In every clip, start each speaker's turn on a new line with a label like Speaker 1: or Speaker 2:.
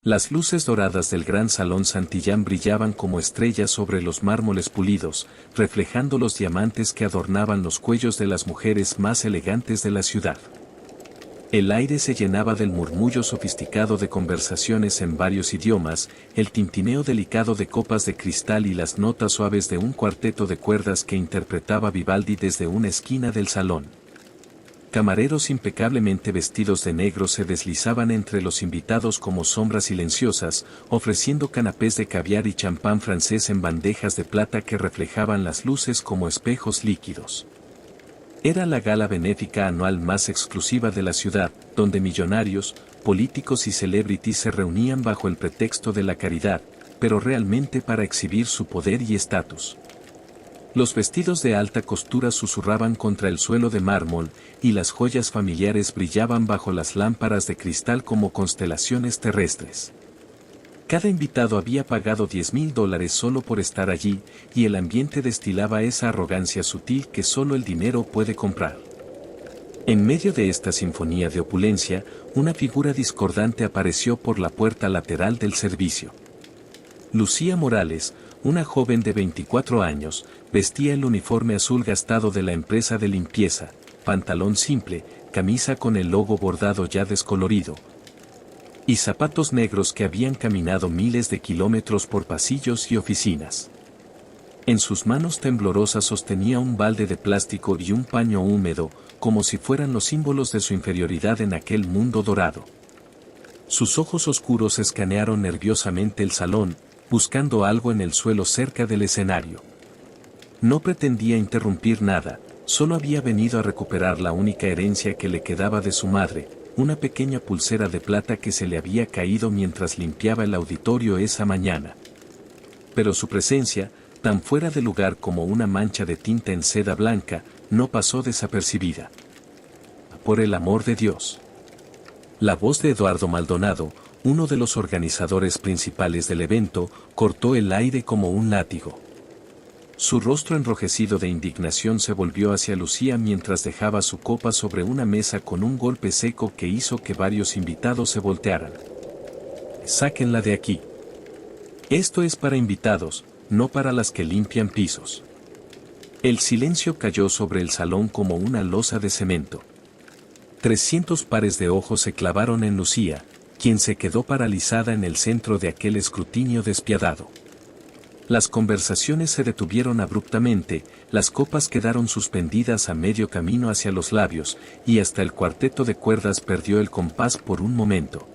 Speaker 1: Las luces doradas del gran salón Santillán brillaban como estrellas sobre los mármoles pulidos, reflejando los diamantes que adornaban los cuellos de las mujeres más elegantes de la ciudad. El aire se llenaba del murmullo sofisticado de conversaciones en varios idiomas, el tintineo delicado de copas de cristal y las notas suaves de un cuarteto de cuerdas que interpretaba Vivaldi desde una esquina del salón. Camareros impecablemente vestidos de negro se deslizaban entre los invitados como sombras silenciosas, ofreciendo canapés de caviar y champán francés en bandejas de plata que reflejaban las luces como espejos líquidos. Era la gala benéfica anual más exclusiva de la ciudad, donde millonarios, políticos y celebrities se reunían bajo el pretexto de la caridad, pero realmente para exhibir su poder y estatus. Los vestidos de alta costura susurraban contra el suelo de mármol, y las joyas familiares brillaban bajo las lámparas de cristal como constelaciones terrestres. Cada invitado había pagado $10,000 solo por estar allí, y el ambiente destilaba esa arrogancia sutil que solo el dinero puede comprar. En medio de esta sinfonía de opulencia, una figura discordante apareció por la puerta lateral del servicio. Lucía Morales, una joven de 24 años, vestía el uniforme azul gastado de la empresa de limpieza, pantalón simple, camisa con el logo bordado ya descolorido, y zapatos negros que habían caminado miles de kilómetros por pasillos y oficinas. En sus manos temblorosas sostenía un balde de plástico y un paño húmedo, como si fueran los símbolos de su inferioridad en aquel mundo dorado. Sus ojos oscuros escanearon nerviosamente el salón, buscando algo en el suelo cerca del escenario. No pretendía interrumpir nada, solo había venido a recuperar la única herencia que le quedaba de su madre, una pequeña pulsera de plata que se le había caído mientras limpiaba el auditorio esa mañana. Pero su presencia, tan fuera de lugar como una mancha de tinta en seda blanca, no pasó desapercibida. Por el amor de Dios. La voz de Eduardo Maldonado, uno de los organizadores principales del evento, cortó el aire como un látigo. Su rostro enrojecido de indignación se volvió hacia Lucía mientras dejaba su copa sobre una mesa con un golpe seco que hizo que varios invitados se voltearan. «Sáquenla de aquí. Esto es para invitados, no para las que limpian pisos». El silencio cayó sobre el salón como una losa de cemento. 300 pares de ojos se clavaron en Lucía, quien se quedó paralizada en el centro de aquel escrutinio despiadado. Las conversaciones se detuvieron abruptamente, las copas quedaron suspendidas a medio camino hacia los labios, y hasta el cuarteto de cuerdas perdió el compás por un momento.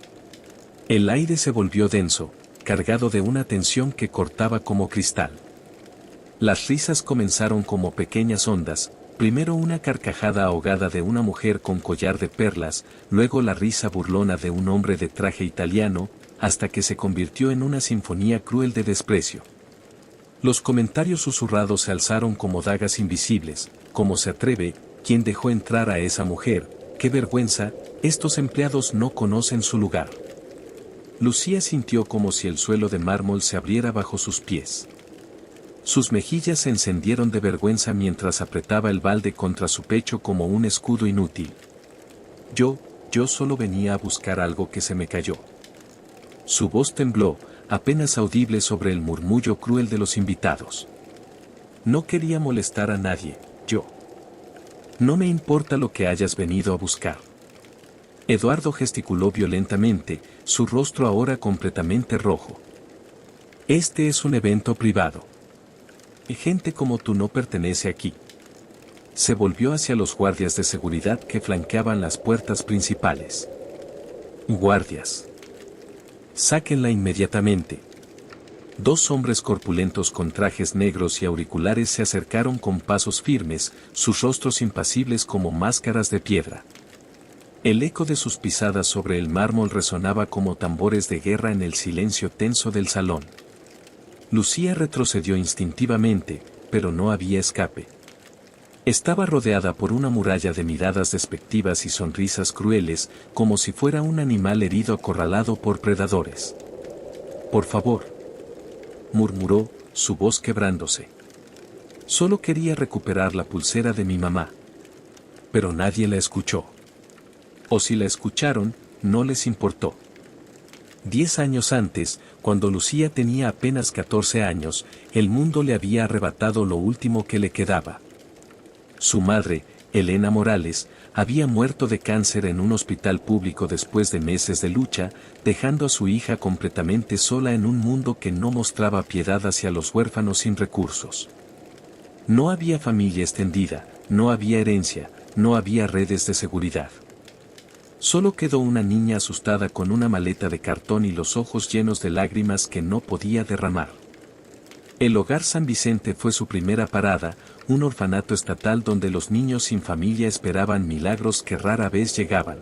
Speaker 1: El aire se volvió denso, cargado de una tensión que cortaba como cristal. Las risas comenzaron como pequeñas ondas, primero una carcajada ahogada de una mujer con collar de perlas, luego la risa burlona de un hombre de traje italiano, hasta que se convirtió en una sinfonía cruel de desprecio. Los comentarios susurrados se alzaron como dagas invisibles. ¿Cómo se atreve? ¿Quién dejó entrar a esa mujer? ¡Qué vergüenza! Estos empleados no conocen su lugar. Lucía sintió como si el suelo de mármol se abriera bajo sus pies. Sus mejillas se encendieron de vergüenza mientras apretaba el balde contra su pecho como un escudo inútil. Yo solo venía a buscar algo que se me cayó. Su voz tembló, apenas audible sobre el murmullo cruel de los invitados. No quería molestar a nadie, yo. No me importa lo que hayas venido a buscar. Eduardo gesticuló violentamente, su rostro ahora completamente rojo. Este es un evento privado. Gente como tú no pertenece aquí. Se volvió hacia los guardias de seguridad que flanqueaban las puertas principales. Guardias. Sáquenla inmediatamente. Dos hombres corpulentos con trajes negros y auriculares se acercaron con pasos firmes, sus rostros impasibles como máscaras de piedra. El eco de sus pisadas sobre el mármol resonaba como tambores de guerra en el silencio tenso del salón. Lucía retrocedió instintivamente, pero no había escape. Estaba rodeada por una muralla de miradas despectivas y sonrisas crueles, como si fuera un animal herido acorralado por predadores. «Por favor», murmuró, su voz quebrándose. «Solo quería recuperar la pulsera de mi mamá». Pero nadie la escuchó. O si la escucharon, no les importó. 10 años antes, cuando Lucía tenía apenas 14 años, el mundo le había arrebatado lo último que le quedaba. Su madre, Elena Morales, había muerto de cáncer en un hospital público después de meses de lucha, dejando a su hija completamente sola en un mundo que no mostraba piedad hacia los huérfanos sin recursos. No había familia extendida, no había herencia, no había redes de seguridad. Solo quedó una niña asustada con una maleta de cartón y los ojos llenos de lágrimas que no podía derramar. El Hogar San Vicente fue su primera parada, un orfanato estatal donde los niños sin familia esperaban milagros que rara vez llegaban.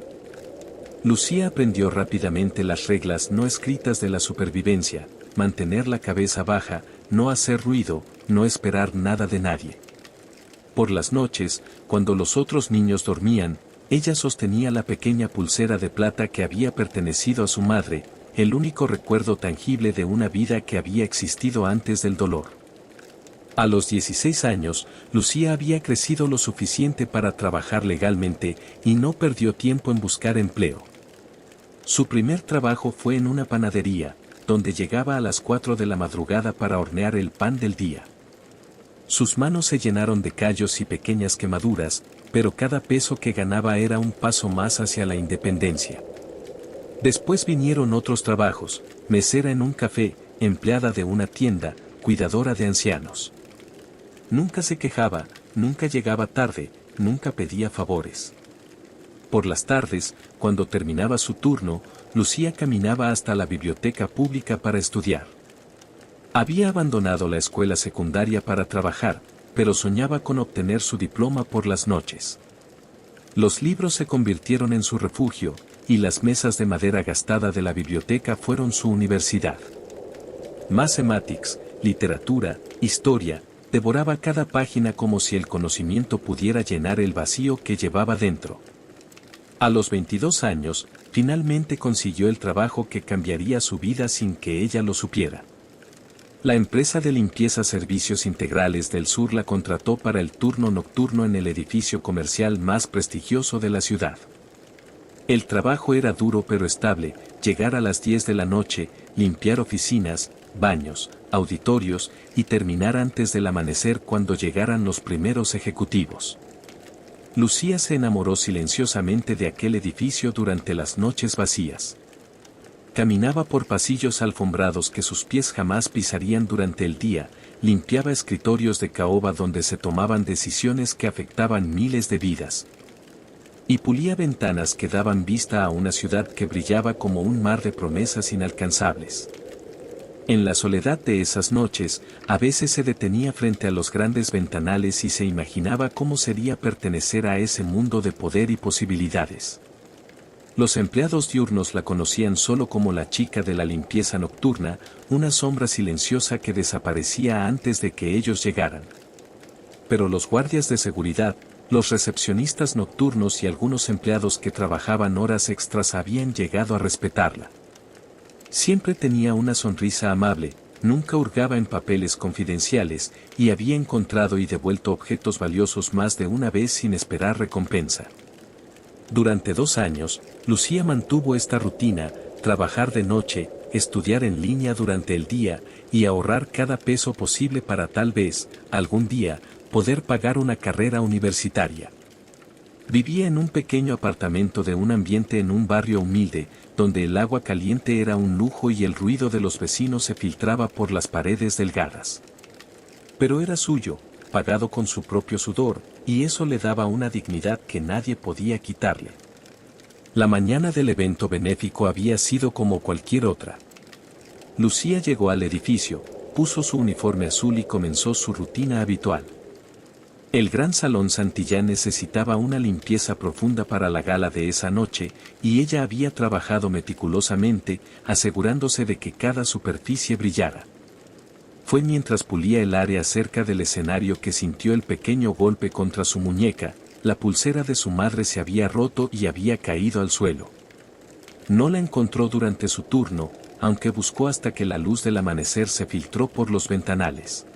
Speaker 1: Lucía aprendió rápidamente las reglas no escritas de la supervivencia: mantener la cabeza baja, no hacer ruido, no esperar nada de nadie. Por las noches, cuando los otros niños dormían, ella sostenía la pequeña pulsera de plata que había pertenecido a su madre, el único recuerdo tangible de una vida que había existido antes del dolor. A los 16 años, Lucía había crecido lo suficiente para trabajar legalmente y no perdió tiempo en buscar empleo. Su primer trabajo fue en una panadería, donde llegaba a las 4 de la madrugada para hornear el pan del día. Sus manos se llenaron de callos y pequeñas quemaduras, pero cada peso que ganaba era un paso más hacia la independencia. Después vinieron otros trabajos: mesera en un café, empleada de una tienda, cuidadora de ancianos. Nunca se quejaba, nunca llegaba tarde, nunca pedía favores. Por las tardes, cuando terminaba su turno, Lucía caminaba hasta la biblioteca pública para estudiar. Había abandonado la escuela secundaria para trabajar, pero soñaba con obtener su diploma por las noches. Los libros se convirtieron en su refugio, y las mesas de madera gastada de la biblioteca fueron su universidad. Mathematics, literatura, historia, devoraba cada página como si el conocimiento pudiera llenar el vacío que llevaba dentro. A los 22 años, finalmente consiguió el trabajo que cambiaría su vida sin que ella lo supiera. La empresa de limpieza Servicios Integrales del Sur la contrató para el turno nocturno en el edificio comercial más prestigioso de la ciudad. El trabajo era duro pero estable: llegar a las 10 de la noche, limpiar oficinas, baños, auditorios y terminar antes del amanecer cuando llegaran los primeros ejecutivos. Lucía se enamoró silenciosamente de aquel edificio durante las noches vacías. Caminaba por pasillos alfombrados que sus pies jamás pisarían durante el día, limpiaba escritorios de caoba donde se tomaban decisiones que afectaban miles de vidas. Y pulía ventanas que daban vista a una ciudad que brillaba como un mar de promesas inalcanzables. En la soledad de esas noches, a veces se detenía frente a los grandes ventanales y se imaginaba cómo sería pertenecer a ese mundo de poder y posibilidades. Los empleados diurnos la conocían solo como la chica de la limpieza nocturna, una sombra silenciosa que desaparecía antes de que ellos llegaran. Pero los guardias de seguridad, los recepcionistas nocturnos y algunos empleados que trabajaban horas extras habían llegado a respetarla. Siempre tenía una sonrisa amable, nunca hurgaba en papeles confidenciales, y había encontrado y devuelto objetos valiosos más de una vez sin esperar recompensa. Durante 2 años, Lucía mantuvo esta rutina: trabajar de noche, estudiar en línea durante el día, y ahorrar cada peso posible para tal vez, algún día, poder pagar una carrera universitaria. Vivía en un pequeño apartamento de un ambiente en un barrio humilde, donde el agua caliente era un lujo y el ruido de los vecinos se filtraba por las paredes delgadas. Pero era suyo, pagado con su propio sudor, y eso le daba una dignidad que nadie podía quitarle. La mañana del evento benéfico había sido como cualquier otra. Lucía llegó al edificio, puso su uniforme azul y comenzó su rutina habitual. El gran salón Santillán necesitaba una limpieza profunda para la gala de esa noche, y ella había trabajado meticulosamente, asegurándose de que cada superficie brillara. Fue mientras pulía el área cerca del escenario que sintió el pequeño golpe contra su muñeca. La pulsera de su madre se había roto y había caído al suelo. No la encontró durante su turno, aunque buscó hasta que la luz del amanecer se filtró por los ventanales.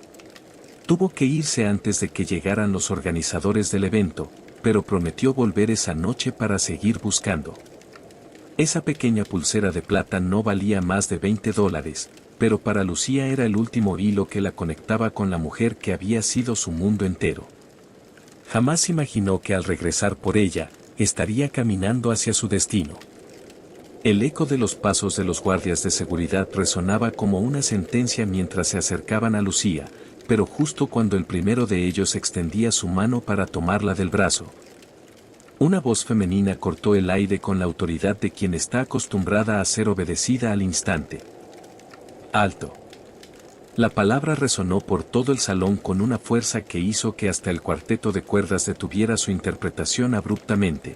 Speaker 1: Tuvo que irse antes de que llegaran los organizadores del evento, pero prometió volver esa noche para seguir buscando. Esa pequeña pulsera de plata no valía más de $20, pero para Lucía era el último hilo que la conectaba con la mujer que había sido su mundo entero. Jamás imaginó que al regresar por ella, estaría caminando hacia su destino. El eco de los pasos de los guardias de seguridad resonaba como una sentencia mientras se acercaban a Lucía, pero justo cuando el primero de ellos extendía su mano para tomarla del brazo, una voz femenina cortó el aire con la autoridad de quien está acostumbrada a ser obedecida al instante. ¡Alto! La palabra resonó por todo el salón con una fuerza que hizo que hasta el cuarteto de cuerdas detuviera su interpretación abruptamente.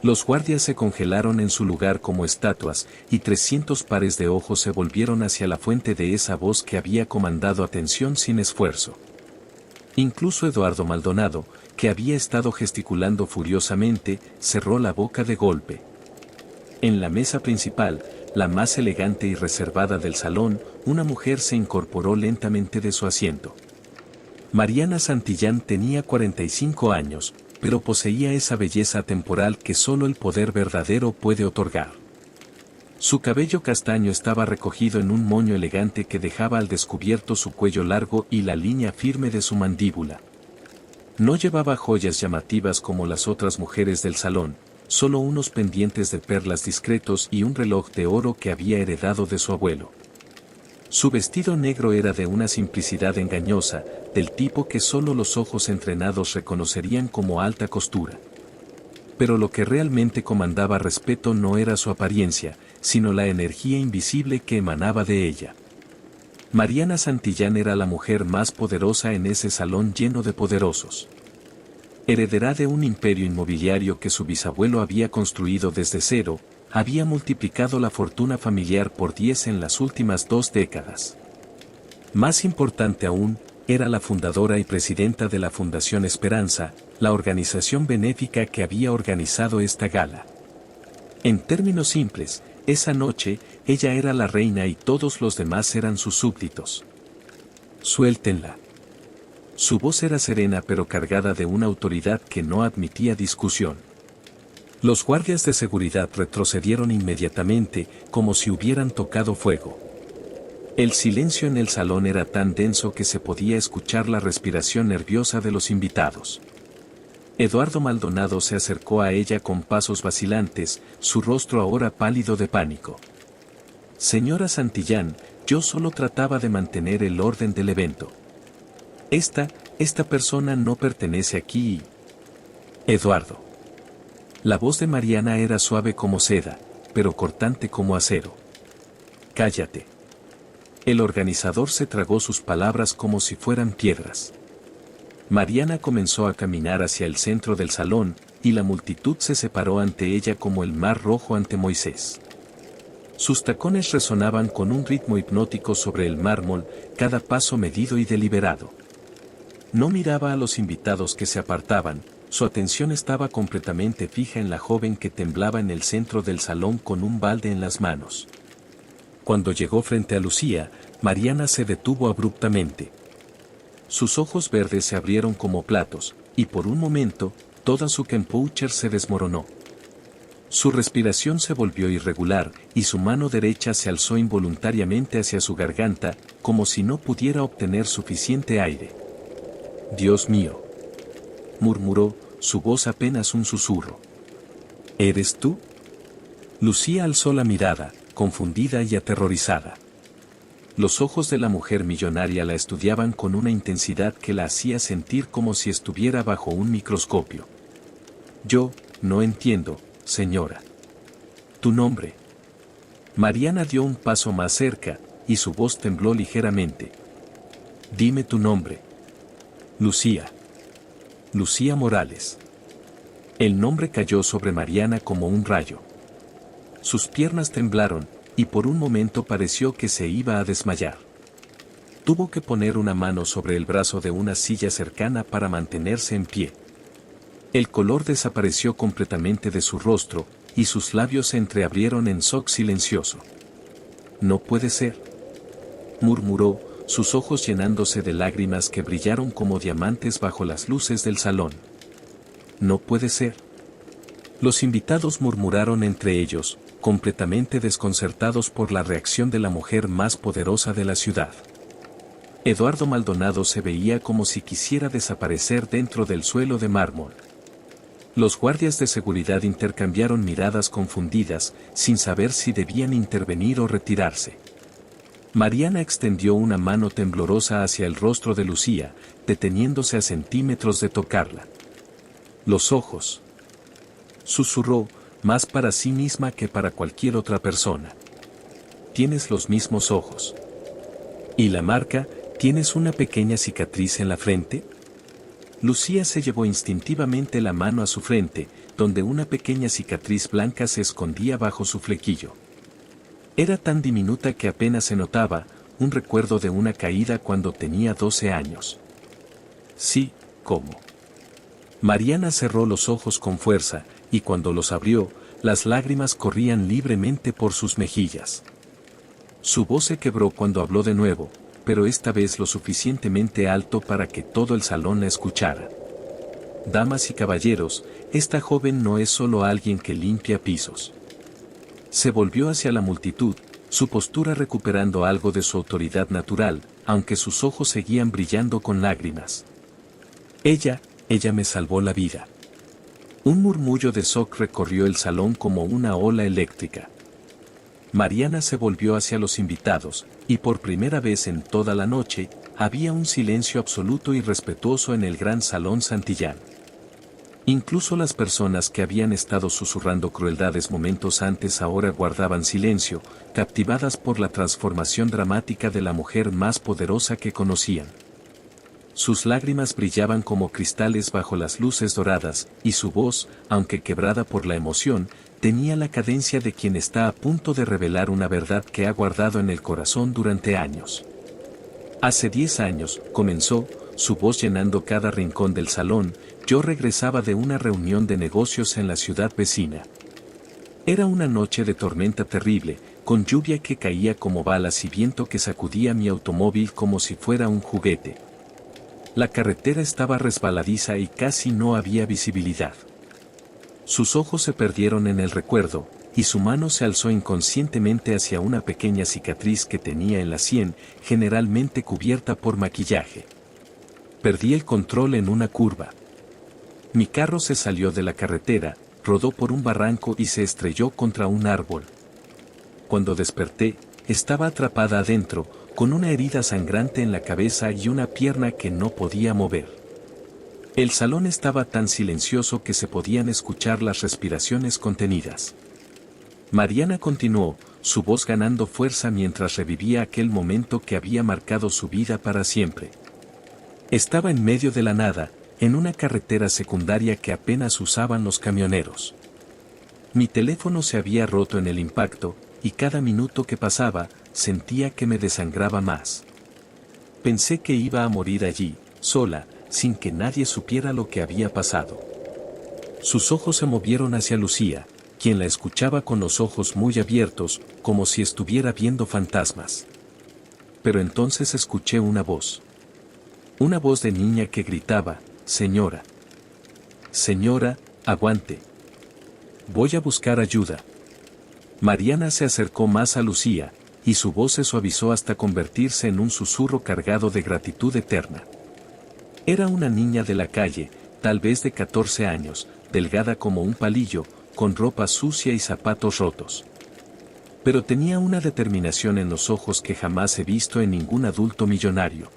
Speaker 1: Los guardias se congelaron en su lugar como estatuas, y 300 pares de ojos se volvieron hacia la fuente de esa voz que había comandado atención sin esfuerzo. Incluso Eduardo Maldonado, que había estado gesticulando furiosamente, cerró la boca de golpe. En la mesa principal, la más elegante y reservada del salón, una mujer se incorporó lentamente de su asiento. Mariana Santillán tenía 45 años, pero poseía esa belleza temporal que solo el poder verdadero puede otorgar. Su cabello castaño estaba recogido en un moño elegante que dejaba al descubierto su cuello largo y la línea firme de su mandíbula. No llevaba joyas llamativas como las otras mujeres del salón, solo unos pendientes de perlas discretos y un reloj de oro que había heredado de su abuelo. Su vestido negro era de una simplicidad engañosa, del tipo que solo los ojos entrenados reconocerían como alta costura. Pero lo que realmente comandaba respeto no era su apariencia, sino la energía invisible que emanaba de ella. Mariana Santillán era la mujer más poderosa en ese salón lleno de poderosos. Heredera de un imperio inmobiliario que su bisabuelo había construido desde cero, había multiplicado la fortuna familiar por 10 en las últimas 2 décadas. Más importante aún, era la fundadora y presidenta de la Fundación Esperanza, la organización benéfica que había organizado esta gala. En términos simples, esa noche, ella era la reina y todos los demás eran sus súbditos. Suéltenla. Su voz era serena pero cargada de una autoridad que no admitía discusión. Los guardias de seguridad retrocedieron inmediatamente, como si hubieran tocado fuego. El silencio en el salón era tan denso que se podía escuchar la respiración nerviosa de los invitados. Eduardo Maldonado se acercó a ella con pasos vacilantes, su rostro ahora pálido de pánico. Señora Santillán, yo solo trataba de mantener el orden del evento. Esta persona no pertenece aquí. Eduardo. La voz de Mariana era suave como seda, pero cortante como acero. Cállate. El organizador se tragó sus palabras como si fueran piedras. Mariana comenzó a caminar hacia el centro del salón, y la multitud se separó ante ella como el mar rojo ante Moisés. Sus tacones resonaban con un ritmo hipnótico sobre el mármol, cada paso medido y deliberado. No miraba a los invitados que se apartaban, su atención estaba completamente fija en la joven que temblaba en el centro del salón con un balde en las manos. Cuando llegó frente a Lucía, Mariana se detuvo abruptamente. Sus ojos verdes se abrieron como platos, y por un momento, toda su composure se desmoronó. Su respiración se volvió irregular, y su mano derecha se alzó involuntariamente hacia su garganta, como si no pudiera obtener suficiente aire. «Dios mío», murmuró, su voz apenas un susurro. «¿Eres tú?» Lucía alzó la mirada, confundida y aterrorizada. Los ojos de la mujer millonaria la estudiaban con una intensidad que la hacía sentir como si estuviera bajo un microscopio. «Yo, no entiendo, señora. ¿Tu nombre?» Mariana dio un paso más cerca, y su voz tembló ligeramente. «Dime tu nombre». «Lucía. Lucía Morales». El nombre cayó sobre Mariana como un rayo. Sus piernas temblaron, y por un momento pareció que se iba a desmayar. Tuvo que poner una mano sobre el brazo de una silla cercana para mantenerse en pie. El color desapareció completamente de su rostro, y sus labios se entreabrieron en shock silencioso. «No puede ser», murmuró, sus ojos llenándose de lágrimas que brillaron como diamantes bajo las luces del salón. «No puede ser». Los invitados murmuraron entre ellos, completamente desconcertados por la reacción de la mujer más poderosa de la ciudad. Eduardo Maldonado se veía como si quisiera desaparecer dentro del suelo de mármol. Los guardias de seguridad intercambiaron miradas confundidas, sin saber si debían intervenir o retirarse. Mariana extendió una mano temblorosa hacia el rostro de Lucía, deteniéndose a centímetros de tocarla. Los ojos. Susurró, más para sí misma que para cualquier otra persona. Tienes los mismos ojos. ¿Y la marca? ¿Tienes una pequeña cicatriz en la frente? Lucía se llevó instintivamente la mano a su frente, donde una pequeña cicatriz blanca se escondía bajo su flequillo. Era tan diminuta que apenas se notaba, un recuerdo de una caída cuando tenía 12 años. Sí, ¿cómo? Mariana cerró los ojos con fuerza, y cuando los abrió, las lágrimas corrían libremente por sus mejillas. Su voz se quebró cuando habló de nuevo, pero esta vez lo suficientemente alto para que todo el salón la escuchara. Damas y caballeros, esta joven no es solo alguien que limpia pisos. Se volvió hacia la multitud, su postura recuperando algo de su autoridad natural, aunque sus ojos seguían brillando con lágrimas. Ella me salvó la vida. Un murmullo de shock recorrió el salón como una ola eléctrica. Mariana se volvió hacia los invitados, y por primera vez en toda la noche, había un silencio absoluto y respetuoso en el gran salón Santillán. Incluso las personas que habían estado susurrando crueldades momentos antes ahora guardaban silencio, captivadas por la transformación dramática de la mujer más poderosa que conocían. Sus lágrimas brillaban como cristales bajo las luces doradas, y su voz, aunque quebrada por la emoción, tenía la cadencia de quien está a punto de revelar una verdad que ha guardado en el corazón durante años. Hace 10 años, comenzó, su voz llenando cada rincón del salón, yo regresaba de una reunión de negocios en la ciudad vecina. Era una noche de tormenta terrible, con lluvia que caía como balas y viento que sacudía mi automóvil como si fuera un juguete. La carretera estaba resbaladiza y casi no había visibilidad. Sus ojos se perdieron en el recuerdo, y su mano se alzó inconscientemente hacia una pequeña cicatriz que tenía en la sien, generalmente cubierta por maquillaje. Perdí el control en una curva. Mi carro se salió de la carretera, rodó por un barranco y se estrelló contra un árbol. Cuando desperté, estaba atrapada adentro, con una herida sangrante en la cabeza y una pierna que no podía mover. El salón estaba tan silencioso que se podían escuchar las respiraciones contenidas. Mariana continuó, su voz ganando fuerza mientras revivía aquel momento que había marcado su vida para siempre. Estaba en medio de la nada, en una carretera secundaria que apenas usaban los camioneros. Mi teléfono se había roto en el impacto, y cada minuto que pasaba, sentía que me desangraba más. Pensé que iba a morir allí, sola, sin que nadie supiera lo que había pasado. Sus ojos se movieron hacia Lucía, quien la escuchaba con los ojos muy abiertos, como si estuviera viendo fantasmas. Pero entonces escuché una voz. Una voz de niña que gritaba, «Señora. Señora, aguante. Voy a buscar ayuda». Mariana se acercó más a Lucía, y su voz se suavizó hasta convertirse en un susurro cargado de gratitud eterna. Era una niña de la calle, tal vez de 14 años, delgada como un palillo, con ropa sucia y zapatos rotos. Pero tenía una determinación en los ojos que jamás he visto en ningún adulto millonario.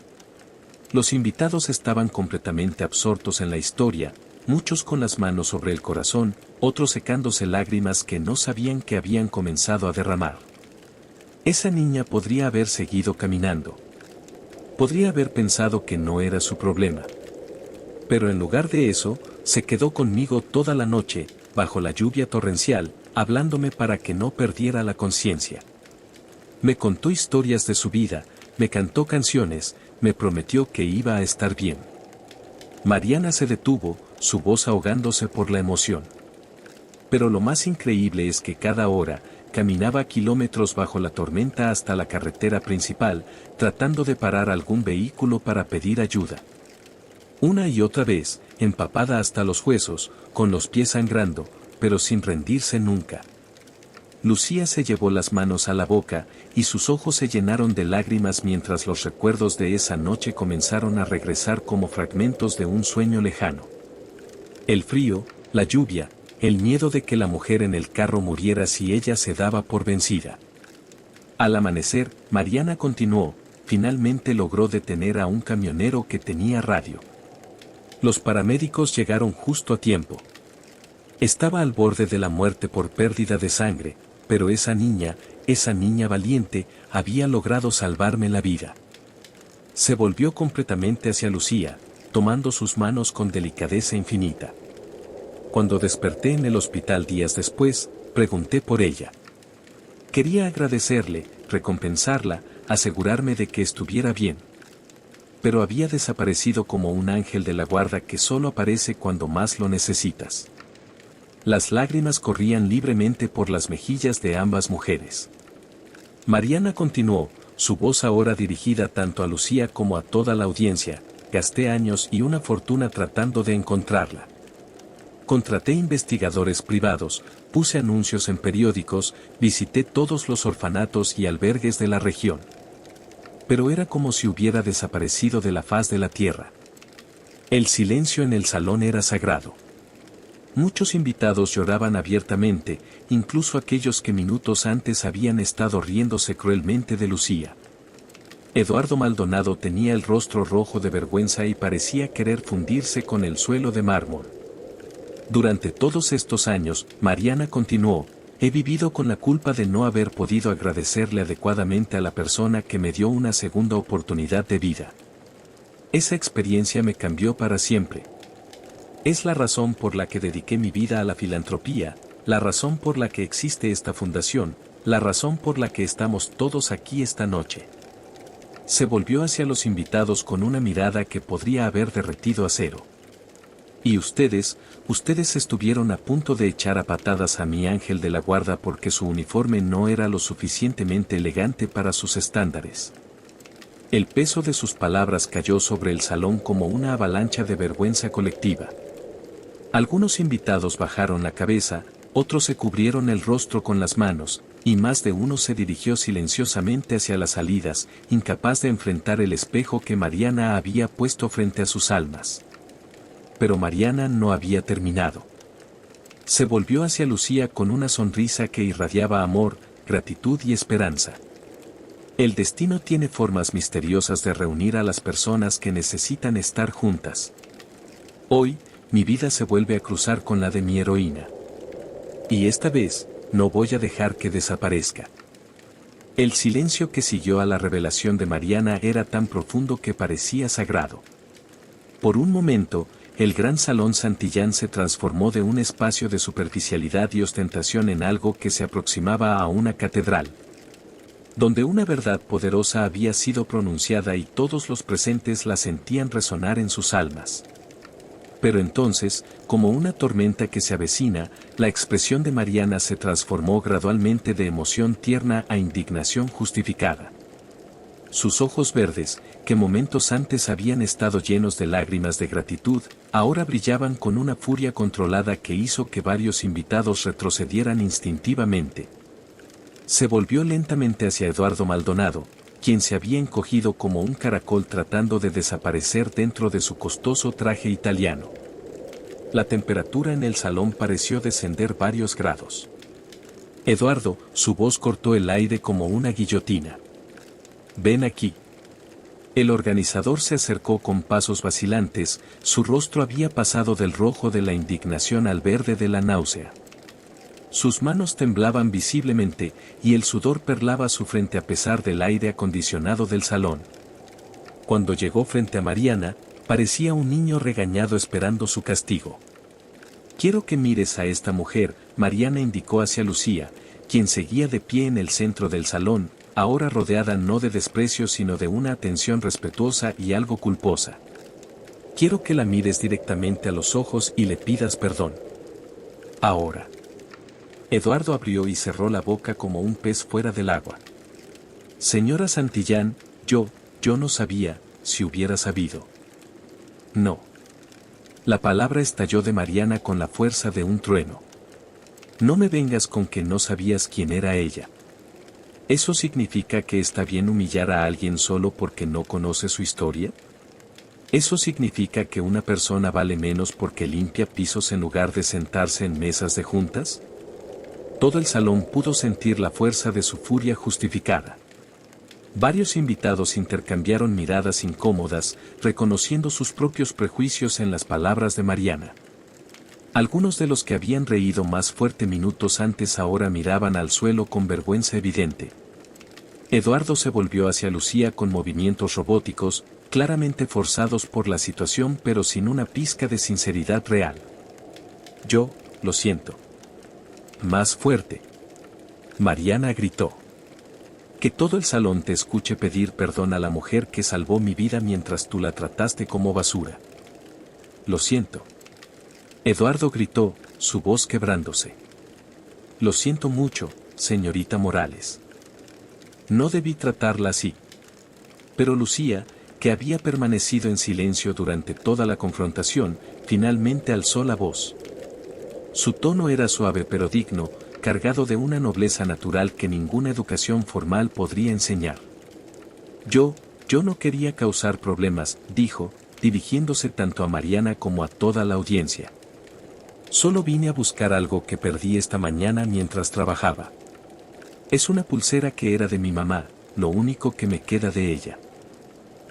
Speaker 1: Los invitados estaban completamente absortos en la historia, muchos con las manos sobre el corazón, otros secándose lágrimas que no sabían que habían comenzado a derramar. Esa niña podría haber seguido caminando. Podría haber pensado que no era su problema. Pero en lugar de eso, se quedó conmigo toda la noche, bajo la lluvia torrencial, hablándome para que no perdiera la conciencia. Me contó historias de su vida, me cantó canciones, me prometió que iba a estar bien. Mariana se detuvo, su voz ahogándose por la emoción. Pero lo más increíble es que cada hora, caminaba kilómetros bajo la tormenta hasta la carretera principal, tratando de parar algún vehículo para pedir ayuda. Una y otra vez, empapada hasta los huesos, con los pies sangrando, pero sin rendirse nunca. Lucía se llevó las manos a la boca, y sus ojos se llenaron de lágrimas mientras los recuerdos de esa noche comenzaron a regresar como fragmentos de un sueño lejano. El frío, la lluvia, el miedo de que la mujer en el carro muriera si ella se daba por vencida. Al amanecer, Mariana continuó, finalmente logró detener a un camionero que tenía radio. Los paramédicos llegaron justo a tiempo. Estaba al borde de la muerte por pérdida de sangre, pero esa niña valiente, había logrado salvarme la vida. Se volvió completamente hacia Lucía, tomando sus manos con delicadeza infinita. Cuando desperté en el hospital días después, pregunté por ella. Quería agradecerle, recompensarla, asegurarme de que estuviera bien. Pero había desaparecido como un ángel de la guarda que solo aparece cuando más lo necesitas. Las lágrimas corrían libremente por las mejillas de ambas mujeres. Mariana continuó, su voz ahora dirigida tanto a Lucía como a toda la audiencia. Gasté años y una fortuna tratando de encontrarla. Contraté investigadores privados, puse anuncios en periódicos, visité todos los orfanatos y albergues de la región. Pero era como si hubiera desaparecido de la faz de la tierra. El silencio en el salón era sagrado. Muchos invitados lloraban abiertamente, incluso aquellos que minutos antes habían estado riéndose cruelmente de Lucía. Eduardo Maldonado tenía el rostro rojo de vergüenza y parecía querer fundirse con el suelo de mármol. Durante todos estos años, Mariana continuó, he vivido con la culpa de no haber podido agradecerle adecuadamente a la persona que me dio una segunda oportunidad de vida. Esa experiencia me cambió para siempre. Es la razón por la que dediqué mi vida a la filantropía, la razón por la que existe esta fundación, la razón por la que estamos todos aquí esta noche. Se volvió hacia los invitados con una mirada que podría haber derretido acero. Y ustedes estuvieron a punto de echar a patadas a mi ángel de la guarda porque su uniforme no era lo suficientemente elegante para sus estándares. El peso de sus palabras cayó sobre el salón como una avalancha de vergüenza colectiva. Algunos invitados bajaron la cabeza, otros se cubrieron el rostro con las manos, y más de uno se dirigió silenciosamente hacia las salidas, incapaz de enfrentar el espejo que Mariana había puesto frente a sus almas. Pero Mariana no había terminado. Se volvió hacia Lucía con una sonrisa que irradiaba amor, gratitud y esperanza. El destino tiene formas misteriosas de reunir a las personas que necesitan estar juntas. Hoy, mi vida se vuelve a cruzar con la de mi heroína. Y esta vez, no voy a dejar que desaparezca. El silencio que siguió a la revelación de Mariana era tan profundo que parecía sagrado. Por un momento, el gran salón Santillán se transformó de un espacio de superficialidad y ostentación en algo que se aproximaba a una catedral, donde una verdad poderosa había sido pronunciada y todos los presentes la sentían resonar en sus almas. Pero entonces, como una tormenta que se avecina, la expresión de Mariana se transformó gradualmente de emoción tierna a indignación justificada. Sus ojos verdes, que momentos antes habían estado llenos de lágrimas de gratitud, ahora brillaban con una furia controlada que hizo que varios invitados retrocedieran instintivamente. Se volvió lentamente hacia Eduardo Maldonado, quien se había encogido como un caracol tratando de desaparecer dentro de su costoso traje italiano. La temperatura en el salón pareció descender varios grados. Eduardo, su voz cortó el aire como una guillotina. Ven aquí. El organizador se acercó con pasos vacilantes, su rostro había pasado del rojo de la indignación al verde de la náusea. Sus manos temblaban visiblemente, y el sudor perlaba su frente a pesar del aire acondicionado del salón. Cuando llegó frente a Mariana, parecía un niño regañado esperando su castigo. Quiero que mires a esta mujer, Mariana indicó hacia Lucía, quien seguía de pie en el centro del salón, ahora rodeada no de desprecio sino de una atención respetuosa y algo culposa. Quiero que la mires directamente a los ojos y le pidas perdón. Ahora. Eduardo abrió y cerró la boca como un pez fuera del agua. Señora Santillán, yo no sabía, si hubiera sabido. No. La palabra estalló de Mariana con la fuerza de un trueno. No me vengas con que no sabías quién era ella. ¿Eso significa que está bien humillar a alguien solo porque no conoce su historia? ¿Eso significa que una persona vale menos porque limpia pisos en lugar de sentarse en mesas de juntas? Todo el salón pudo sentir la fuerza de su furia justificada. Varios invitados intercambiaron miradas incómodas, reconociendo sus propios prejuicios en las palabras de Mariana. Algunos de los que habían reído más fuerte minutos antes ahora miraban al suelo con vergüenza evidente. Eduardo se volvió hacia Lucía con movimientos robóticos, claramente forzados por la situación pero sin una pizca de sinceridad real. Yo, lo siento. Más fuerte. Mariana gritó. Que todo el salón te escuche pedir perdón a la mujer que salvó mi vida mientras tú la trataste como basura. Lo siento. Eduardo gritó, su voz quebrándose. Lo siento mucho, señorita Morales. No debí tratarla así. Pero Lucía, que había permanecido en silencio durante toda la confrontación, finalmente alzó la voz. Su tono era suave pero digno, cargado de una nobleza natural que ninguna educación formal podría enseñar. Yo no quería causar problemas, dijo, dirigiéndose tanto a Mariana como a toda la audiencia. Solo vine a buscar algo que perdí esta mañana mientras trabajaba. Es una pulsera que era de mi mamá, lo único que me queda de ella.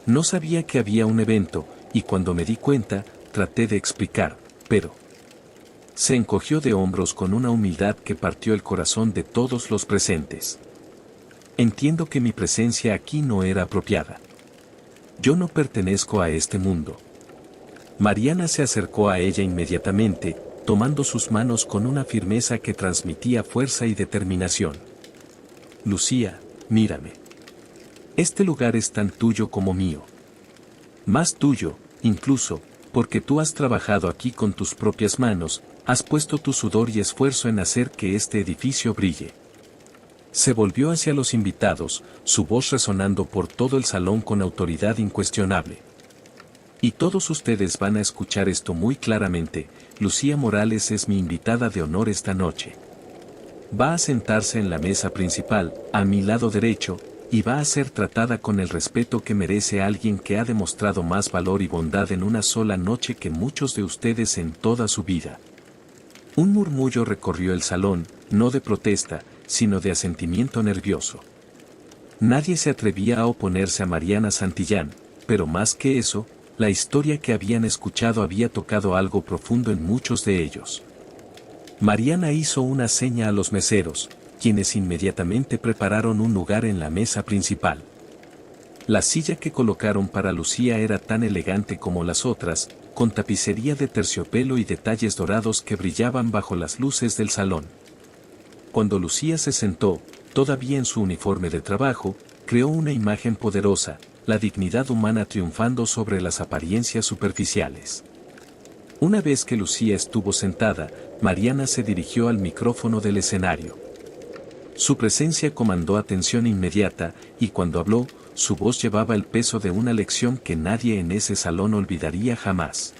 Speaker 1: No sabía que había un evento, y cuando me di cuenta, traté de explicar, pero... Se encogió de hombros con una humildad que partió el corazón de todos los presentes. Entiendo que mi presencia aquí no era apropiada. Yo no pertenezco a este mundo. Mariana se acercó a ella inmediatamente, tomando sus manos con una firmeza que transmitía fuerza y determinación. Lucía, mírame. Este lugar es tan tuyo como mío. Más tuyo, incluso, porque tú has trabajado aquí con tus propias manos, has puesto tu sudor y esfuerzo en hacer que este edificio brille. Se volvió hacia los invitados, su voz resonando por todo el salón con autoridad incuestionable. Y todos ustedes van a escuchar esto muy claramente, Lucía Morales es mi invitada de honor esta noche. Va a sentarse en la mesa principal, a mi lado derecho, y va a ser tratada con el respeto que merece alguien que ha demostrado más valor y bondad en una sola noche que muchos de ustedes en toda su vida. Un murmullo recorrió el salón, no de protesta, sino de asentimiento nervioso. Nadie se atrevía a oponerse a Mariana Santillán, pero más que eso, la historia que habían escuchado había tocado algo profundo en muchos de ellos. Mariana hizo una seña a los meseros, quienes inmediatamente prepararon un lugar en la mesa principal. La silla que colocaron para Lucía era tan elegante como las otras, con tapicería de terciopelo y detalles dorados que brillaban bajo las luces del salón. Cuando Lucía se sentó, todavía en su uniforme de trabajo, creó una imagen poderosa, la dignidad humana triunfando sobre las apariencias superficiales. Una vez que Lucía estuvo sentada, Mariana se dirigió al micrófono del escenario. Su presencia comandó atención inmediata, y cuando habló, su voz llevaba el peso de una lección que nadie en ese salón olvidaría jamás.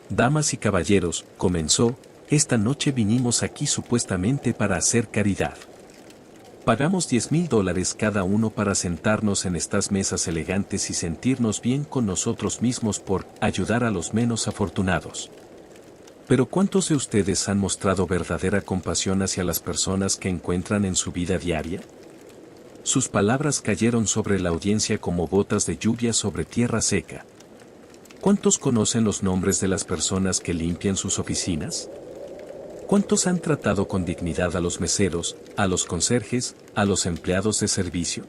Speaker 1: Damas y caballeros, comenzó, esta noche vinimos aquí supuestamente para hacer caridad. Pagamos $10,000 cada uno para sentarnos en estas mesas elegantes y sentirnos bien con nosotros mismos por ayudar a los menos afortunados. Pero ¿cuántos de ustedes han mostrado verdadera compasión hacia las personas que encuentran en su vida diaria? Sus palabras cayeron sobre la audiencia como gotas de lluvia sobre tierra seca. ¿Cuántos conocen los nombres de las personas que limpian sus oficinas? ¿Cuántos han tratado con dignidad a los meseros, a los conserjes, a los empleados de servicio?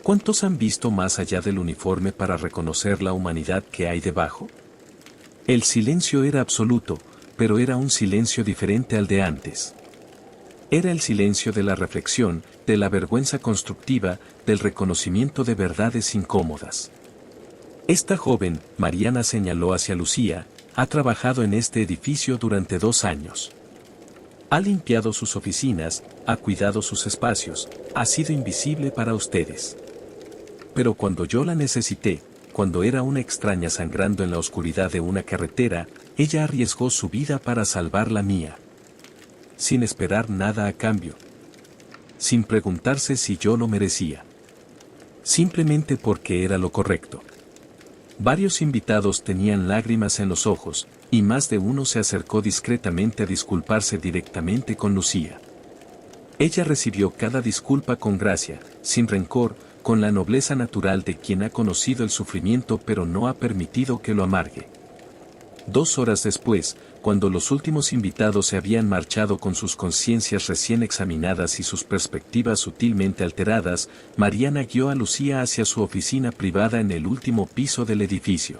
Speaker 1: ¿Cuántos han visto más allá del uniforme para reconocer la humanidad que hay debajo? El silencio era absoluto, pero era un silencio diferente al de antes. Era el silencio de la reflexión, de la vergüenza constructiva, del reconocimiento de verdades incómodas. Esta joven, Mariana señaló hacia Lucía, ha trabajado en este edificio durante 2 años. Ha limpiado sus oficinas, ha cuidado sus espacios, ha sido invisible para ustedes. Pero cuando yo la necesité, cuando era una extraña sangrando en la oscuridad de una carretera, ella arriesgó su vida para salvar la mía. sin esperar nada a cambio. Sin preguntarse si yo lo merecía. Simplemente porque era lo correcto. Varios invitados tenían lágrimas en los ojos, y más de uno se acercó discretamente a disculparse directamente con Lucía. Ella recibió cada disculpa con gracia, sin rencor, con la nobleza natural de quien ha conocido el sufrimiento pero no ha permitido que lo amargue. 2 horas después, cuando los últimos invitados se habían marchado con sus conciencias recién examinadas y sus perspectivas sutilmente alteradas, Mariana guió a Lucía hacia su oficina privada en el último piso del edificio.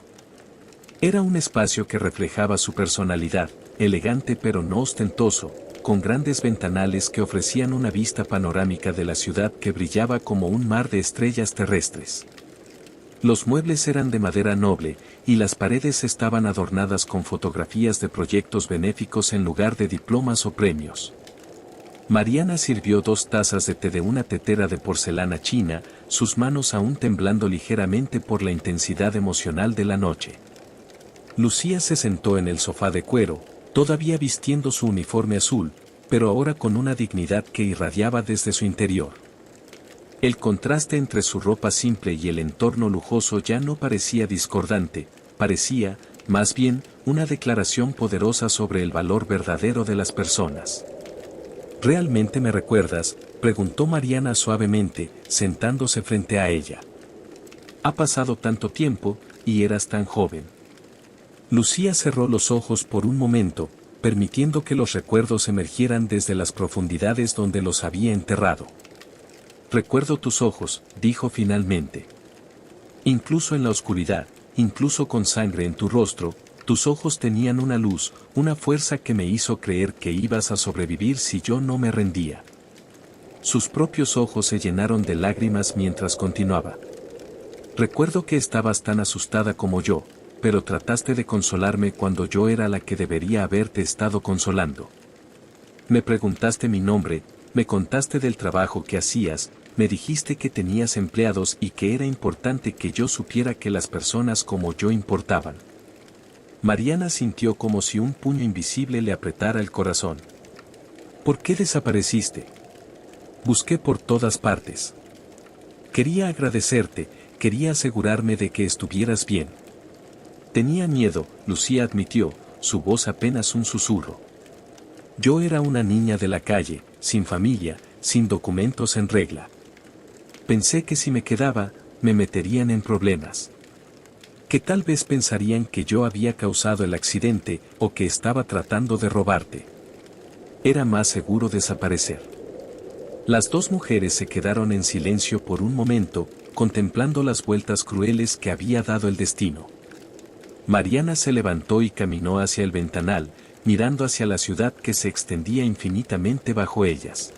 Speaker 1: Era un espacio que reflejaba su personalidad, elegante pero no ostentoso, con grandes ventanales que ofrecían una vista panorámica de la ciudad que brillaba como un mar de estrellas terrestres. Los muebles eran de madera noble, y las paredes estaban adornadas con fotografías de proyectos benéficos en lugar de diplomas o premios. Mariana sirvió 2 tazas de té de una tetera de porcelana china, sus manos aún temblando ligeramente por la intensidad emocional de la noche. Lucía se sentó en el sofá de cuero, todavía vistiendo su uniforme azul, pero ahora con una dignidad que irradiaba desde su interior. El contraste entre su ropa simple y el entorno lujoso ya no parecía discordante, parecía, más bien, una declaración poderosa sobre el valor verdadero de las personas. ¿Realmente me recuerdas?, preguntó Mariana suavemente, sentándose frente a ella. Ha pasado tanto tiempo, y eras tan joven. Lucía cerró los ojos por un momento, permitiendo que los recuerdos emergieran desde las profundidades donde los había enterrado. Recuerdo tus ojos, dijo finalmente. Incluso en la oscuridad, incluso con sangre en tu rostro, tus ojos tenían una luz, una fuerza que me hizo creer que ibas a sobrevivir si yo no me rendía. Sus propios ojos se llenaron de lágrimas mientras continuaba. Recuerdo que estabas tan asustada como yo, pero trataste de consolarme cuando yo era la que debería haberte estado consolando. Me preguntaste mi nombre, me contaste del trabajo que hacías, me dijiste que tenías empleados y que era importante que yo supiera que las personas como yo importaban. Mariana sintió como si un puño invisible le apretara el corazón. ¿Por qué desapareciste? Busqué por todas partes. Quería agradecerte, quería asegurarme de que estuvieras bien. Tenía miedo, Lucía admitió, su voz apenas un susurro. Yo era una niña de la calle, sin familia, sin documentos en regla. Pensé que si me quedaba, me meterían en problemas. Que tal vez pensarían que yo había causado el accidente o que estaba tratando de robarte. Era más seguro desaparecer. Las 2 mujeres se quedaron en silencio por un momento, contemplando las vueltas crueles que había dado el destino. Mariana se levantó y caminó hacia el ventanal, mirando hacia la ciudad que se extendía infinitamente bajo ellas.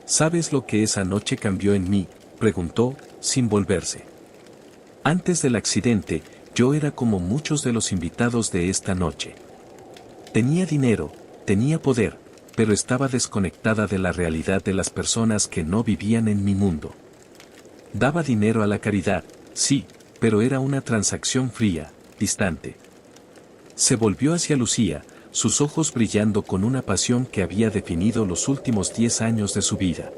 Speaker 1: ¿Sabes lo que esa noche cambió en mí?, preguntó, sin volverse. Antes del accidente, yo era como muchos de los invitados de esta noche. Tenía dinero, tenía poder, pero estaba desconectada de la realidad de las personas que no vivían en mi mundo. Daba dinero a la caridad, sí, pero era una transacción fría, distante. Se volvió hacia Lucía, sus ojos brillando con una pasión que había definido los últimos 10 años de su vida.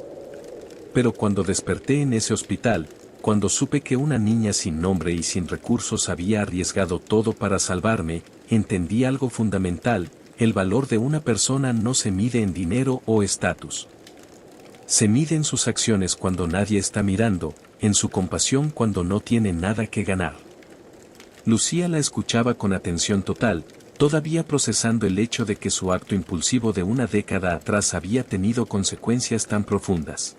Speaker 1: Pero cuando desperté en ese hospital, cuando supe que una niña sin nombre y sin recursos había arriesgado todo para salvarme, entendí algo fundamental: el valor de una persona no se mide en dinero o estatus. Se mide en sus acciones cuando nadie está mirando, en su compasión cuando no tiene nada que ganar. Lucía la escuchaba con atención total, todavía procesando el hecho de que su acto impulsivo de una década atrás había tenido consecuencias tan profundas.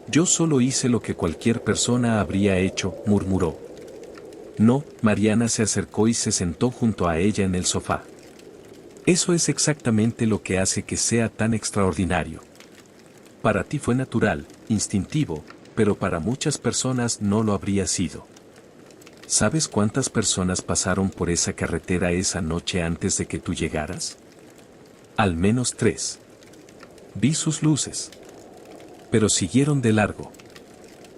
Speaker 1: Yo solo hice lo que cualquier persona habría hecho, murmuró. No, Mariana se acercó y se sentó junto a ella en el sofá. Eso es exactamente lo que hace que sea tan extraordinario. Para ti fue natural, instintivo, pero para muchas personas no lo habría sido. ¿Sabes cuántas personas pasaron por esa carretera esa noche antes de que tú llegaras? Al menos 3. Vi sus luces. Pero siguieron de largo.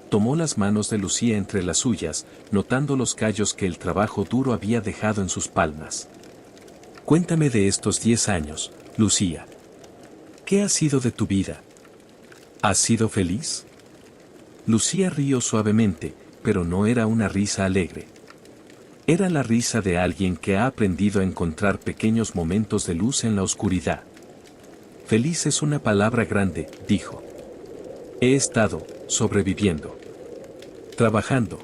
Speaker 1: Tomó las manos de Lucía entre las suyas, notando los callos que el trabajo duro había dejado en sus palmas. Cuéntame de estos 10 años, Lucía. ¿Qué ha sido de tu vida? ¿Has sido feliz? Lucía rió suavemente, pero no era una risa alegre. Era la risa de alguien que ha aprendido a encontrar pequeños momentos de luz en la oscuridad. Feliz es una palabra grande, dijo. He estado sobreviviendo. Trabajando.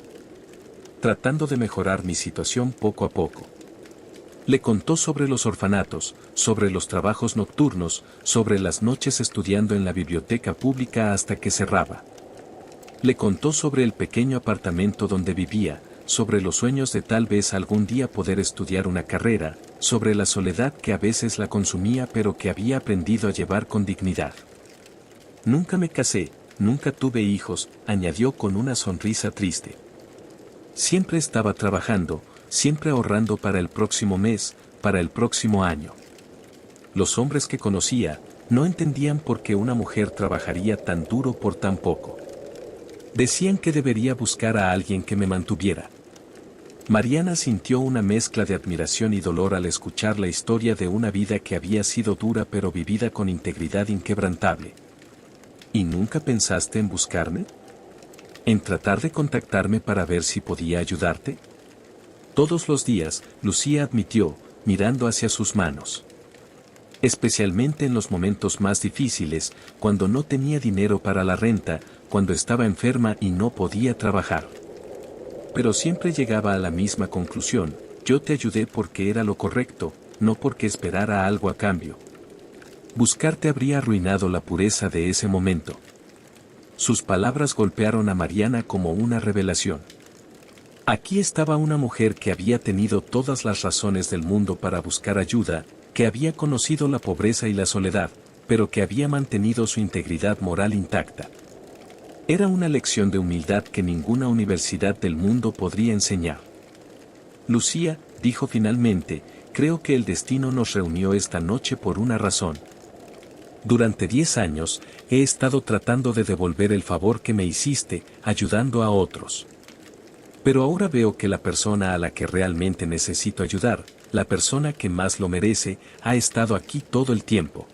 Speaker 1: Tratando de mejorar mi situación poco a poco. Le contó sobre los orfanatos, sobre los trabajos nocturnos, sobre las noches estudiando en la biblioteca pública hasta que cerraba. Le contó sobre el pequeño apartamento donde vivía, sobre los sueños de tal vez algún día poder estudiar una carrera, sobre la soledad que a veces la consumía pero que había aprendido a llevar con dignidad. Nunca me casé, nunca tuve hijos, añadió con una sonrisa triste. Siempre estaba trabajando, siempre ahorrando para el próximo mes, para el próximo año. Los hombres que conocía, no entendían por qué una mujer trabajaría tan duro por tan poco. Decían que debería buscar a alguien que me mantuviera. Mariana sintió una mezcla de admiración y dolor al escuchar la historia de una vida que había sido dura pero vivida con integridad inquebrantable. ¿Y nunca pensaste en buscarme? ¿En tratar de contactarme para ver si podía ayudarte? Todos los días, Lucía admitió, mirando hacia sus manos. Especialmente en los momentos más difíciles, cuando no tenía dinero para la renta, cuando estaba enferma y no podía trabajar. Pero siempre llegaba a la misma conclusión: yo te ayudé porque era lo correcto, no porque esperara algo a cambio. Buscarte habría arruinado la pureza de ese momento. Sus palabras golpearon a Mariana como una revelación. Aquí estaba una mujer que había tenido todas las razones del mundo para buscar ayuda, que había conocido la pobreza y la soledad, pero que había mantenido su integridad moral intacta. Era una lección de humildad que ninguna universidad del mundo podría enseñar. Lucía, dijo finalmente, creo que el destino nos reunió esta noche por una razón. Durante 10 años, he estado tratando de devolver el favor que me hiciste, ayudando a otros. Pero ahora veo que la persona a la que realmente necesito ayudar, la persona que más lo merece, ha estado aquí todo el tiempo.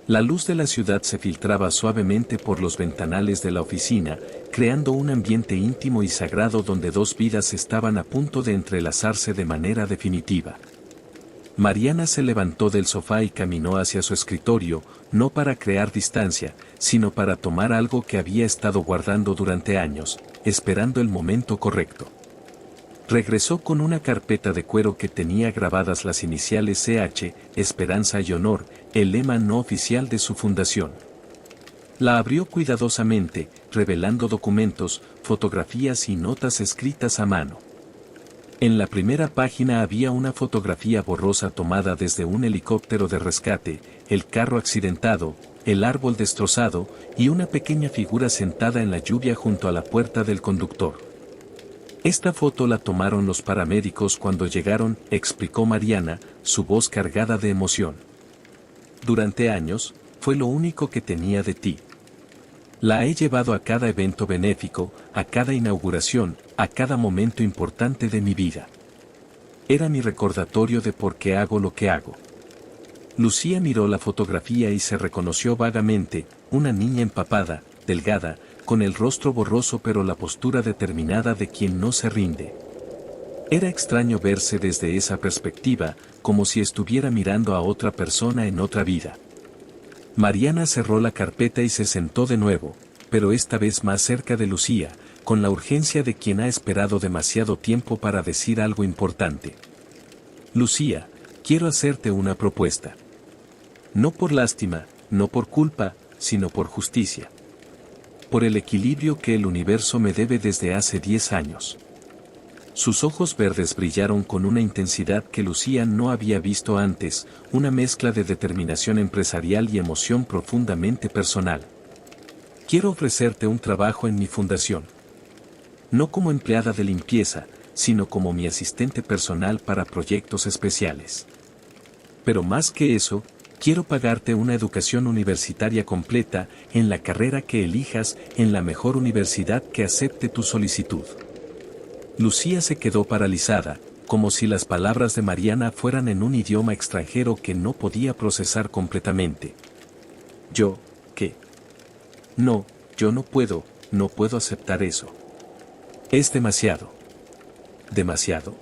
Speaker 1: La luz de la ciudad se filtraba suavemente por los ventanales de la oficina, creando un ambiente íntimo y sagrado donde dos vidas estaban a punto de entrelazarse de manera definitiva. Mariana se levantó del sofá y caminó hacia su escritorio, no para crear distancia, sino para tomar algo que había estado guardando durante años, esperando el momento correcto. Regresó con una carpeta de cuero que tenía grabadas las iniciales CH, Esperanza y Honor, el lema no oficial de su fundación. La abrió cuidadosamente, revelando documentos, fotografías y notas escritas a mano. En la primera página había una fotografía borrosa tomada desde un helicóptero de rescate, el carro accidentado, el árbol destrozado y una pequeña figura sentada en la lluvia junto a la puerta del conductor. Esta foto la tomaron los paramédicos cuando llegaron, explicó Mariana, su voz cargada de emoción. Durante años, fue lo único que tenía de ti. La he llevado a cada evento benéfico, a cada inauguración, a cada momento importante de mi vida. Era mi recordatorio de por qué hago lo que hago. Lucía miró la fotografía y se reconoció vagamente, una niña empapada, delgada, con el rostro borroso pero la postura determinada de quien no se rinde. Era extraño verse desde esa perspectiva, como si estuviera mirando a otra persona en otra vida. Mariana cerró la carpeta y se sentó de nuevo, pero esta vez más cerca de Lucía, con la urgencia de quien ha esperado demasiado tiempo para decir algo importante. Lucía, quiero hacerte una propuesta. No por lástima, no por culpa, sino por justicia. Por el equilibrio que el universo me debe desde hace 10 años. Sus ojos verdes brillaron con una intensidad que Lucía no había visto antes, una mezcla de determinación empresarial y emoción profundamente personal. Quiero ofrecerte un trabajo en mi fundación. No como empleada de limpieza, sino como mi asistente personal para proyectos especiales. Pero más que eso, quiero pagarte una educación universitaria completa, en la carrera que elijas, en la mejor universidad que acepte tu solicitud. Lucía se quedó paralizada, como si las palabras de Mariana fueran en un idioma extranjero que no podía procesar completamente. ¿Yo, qué? No, yo no puedo aceptar eso. Es demasiado. ¿Demasiado?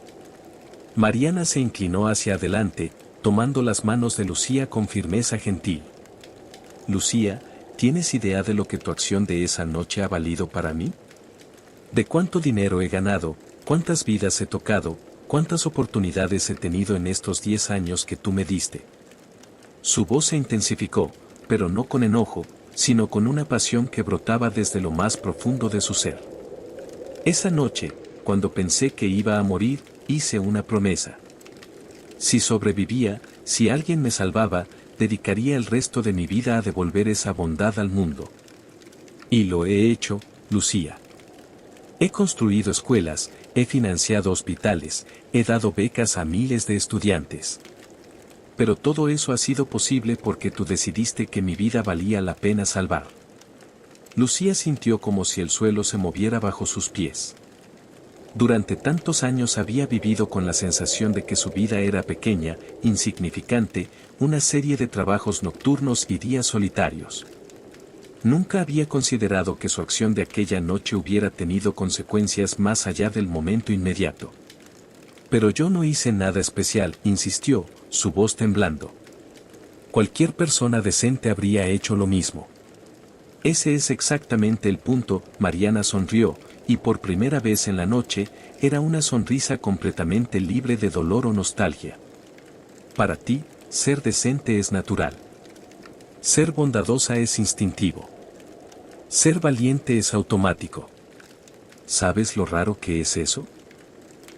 Speaker 1: Mariana se inclinó hacia adelante, tomando las manos de Lucía con firmeza gentil. Lucía, ¿tienes idea de lo que tu acción de esa noche ha valido para mí? ¿De cuánto dinero he ganado, cuántas vidas he tocado, cuántas oportunidades he tenido en estos 10 años que tú me diste? Su voz se intensificó, pero no con enojo, sino con una pasión que brotaba desde lo más profundo de su ser. Esa noche, cuando pensé que iba a morir, hice una promesa. Si sobrevivía, si alguien me salvaba, dedicaría el resto de mi vida a devolver esa bondad al mundo. Y lo he hecho, Lucía. He construido escuelas, he financiado hospitales, he dado becas a miles de estudiantes. Pero todo eso ha sido posible porque tú decidiste que mi vida valía la pena salvar. Lucía sintió como si el suelo se moviera bajo sus pies. Durante tantos años había vivido con la sensación de que su vida era pequeña, insignificante, una serie de trabajos nocturnos y días solitarios. Nunca había considerado que su acción de aquella noche hubiera tenido consecuencias más allá del momento inmediato. Pero yo no hice nada especial, insistió, su voz temblando. Cualquier persona decente habría hecho lo mismo. Ese es exactamente el punto, Mariana sonrió, y por primera vez en la noche, era una sonrisa completamente libre de dolor o nostalgia. Para ti, ser decente es natural. Ser bondadosa es instintivo. Ser valiente es automático. ¿Sabes lo raro que es eso?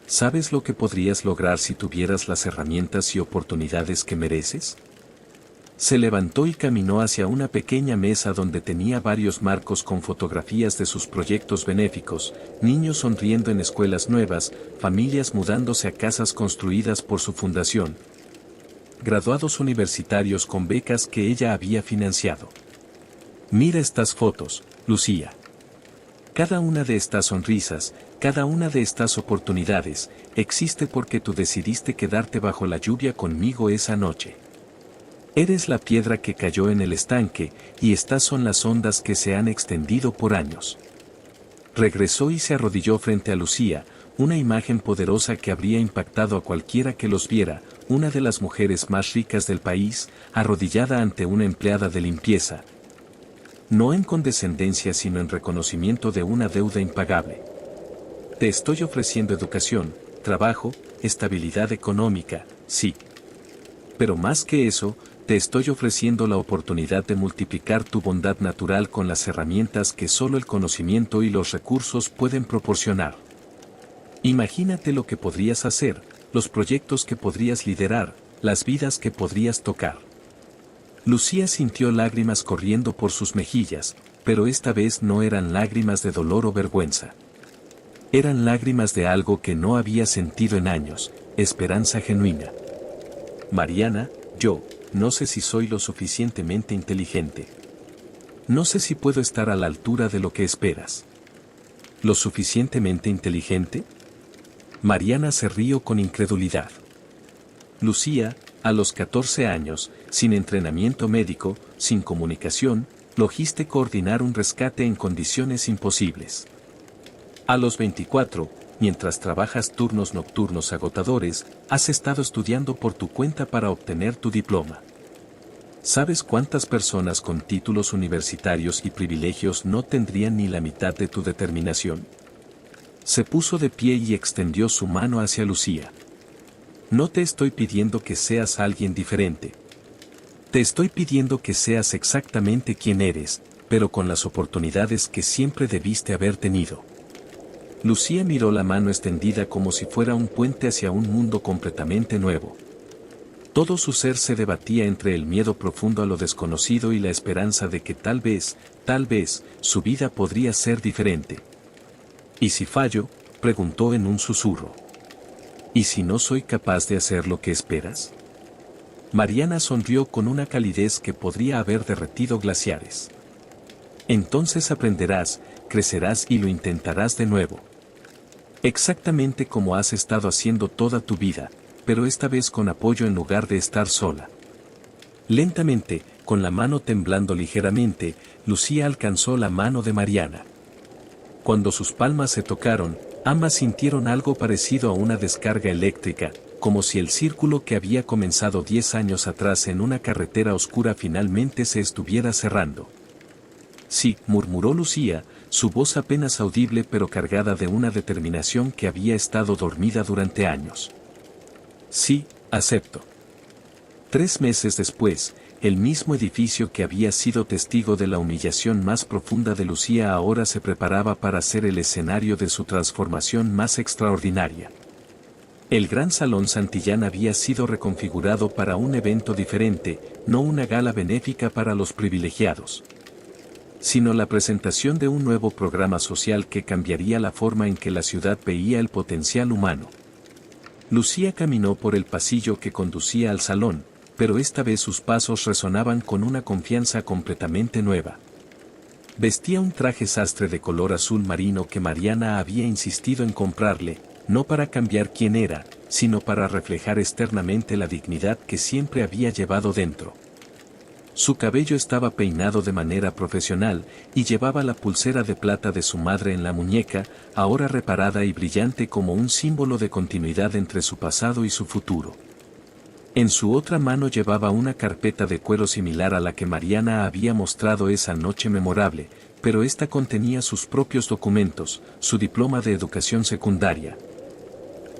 Speaker 1: ¿Sabes lo que podrías lograr si tuvieras las herramientas y oportunidades que mereces? Se levantó y caminó hacia una pequeña mesa donde tenía varios marcos con fotografías de sus proyectos benéficos, niños sonriendo en escuelas nuevas, familias mudándose a casas construidas por su fundación, graduados universitarios con becas que ella había financiado. Mira estas fotos, Lucía. Cada una de estas sonrisas, cada una de estas oportunidades, existe porque tú decidiste quedarte bajo la lluvia conmigo esa noche. Eres la piedra que cayó en el estanque, y estas son las ondas que se han extendido por años. Regresó y se arrodilló frente a Lucía, una imagen poderosa que habría impactado a cualquiera que los viera, una de las mujeres más ricas del país, arrodillada ante una empleada de limpieza. No en condescendencia sino en reconocimiento de una deuda impagable. Te estoy ofreciendo educación, trabajo, estabilidad económica, sí. Pero más que eso, te estoy ofreciendo la oportunidad de multiplicar tu bondad natural con las herramientas que solo el conocimiento y los recursos pueden proporcionar. Imagínate lo que podrías hacer, los proyectos que podrías liderar, las vidas que podrías tocar. Lucía sintió lágrimas corriendo por sus mejillas, pero esta vez no eran lágrimas de dolor o vergüenza. Eran lágrimas de algo que no había sentido en años, esperanza genuina. Mariana, yo no sé si soy lo suficientemente inteligente. No sé si puedo estar a la altura de lo que esperas. ¿Lo suficientemente inteligente? Mariana se rió con incredulidad. Lucía, a los 14 años, sin entrenamiento médico, sin comunicación, logiste coordinar un rescate en condiciones imposibles. A los 24, mientras trabajas turnos nocturnos agotadores, has estado estudiando por tu cuenta para obtener tu diploma. ¿Sabes cuántas personas con títulos universitarios y privilegios no tendrían ni la mitad de tu determinación? Se puso de pie y extendió su mano hacia Lucía. No te estoy pidiendo que seas alguien diferente. Te estoy pidiendo que seas exactamente quien eres, pero con las oportunidades que siempre debiste haber tenido. Lucía miró la mano extendida como si fuera un puente hacia un mundo completamente nuevo. Todo su ser se debatía entre el miedo profundo a lo desconocido y la esperanza de que tal vez, su vida podría ser diferente. ¿Y si fallo?, preguntó en un susurro. ¿Y si no soy capaz de hacer lo que esperas? Mariana sonrió con una calidez que podría haber derretido glaciares. Entonces aprenderás, crecerás y lo intentarás de nuevo. Exactamente como has estado haciendo toda tu vida, pero esta vez con apoyo en lugar de estar sola. Lentamente, con la mano temblando ligeramente, Lucía alcanzó la mano de Mariana. Cuando sus palmas se tocaron, ambas sintieron algo parecido a una descarga eléctrica, como si el círculo que había comenzado 10 años atrás en una carretera oscura finalmente se estuviera cerrando. Sí, murmuró Lucía, su voz apenas audible pero cargada de una determinación que había estado dormida durante años. Sí, acepto. 3 meses después, el mismo edificio que había sido testigo de la humillación más profunda de Lucía ahora se preparaba para ser el escenario de su transformación más extraordinaria. El gran salón Santillán había sido reconfigurado para un evento diferente, no una gala benéfica para los privilegiados, sino la presentación de un nuevo programa social que cambiaría la forma en que la ciudad veía el potencial humano. Lucía caminó por el pasillo que conducía al salón, pero esta vez sus pasos resonaban con una confianza completamente nueva. Vestía un traje sastre de color azul marino que Mariana había insistido en comprarle, no para cambiar quién era, sino para reflejar externamente la dignidad que siempre había llevado dentro. Su cabello estaba peinado de manera profesional, y llevaba la pulsera de plata de su madre en la muñeca, ahora reparada y brillante como un símbolo de continuidad entre su pasado y su futuro. En su otra mano llevaba una carpeta de cuero similar a la que Mariana había mostrado esa noche memorable, pero esta contenía sus propios documentos, su diploma de educación secundaria,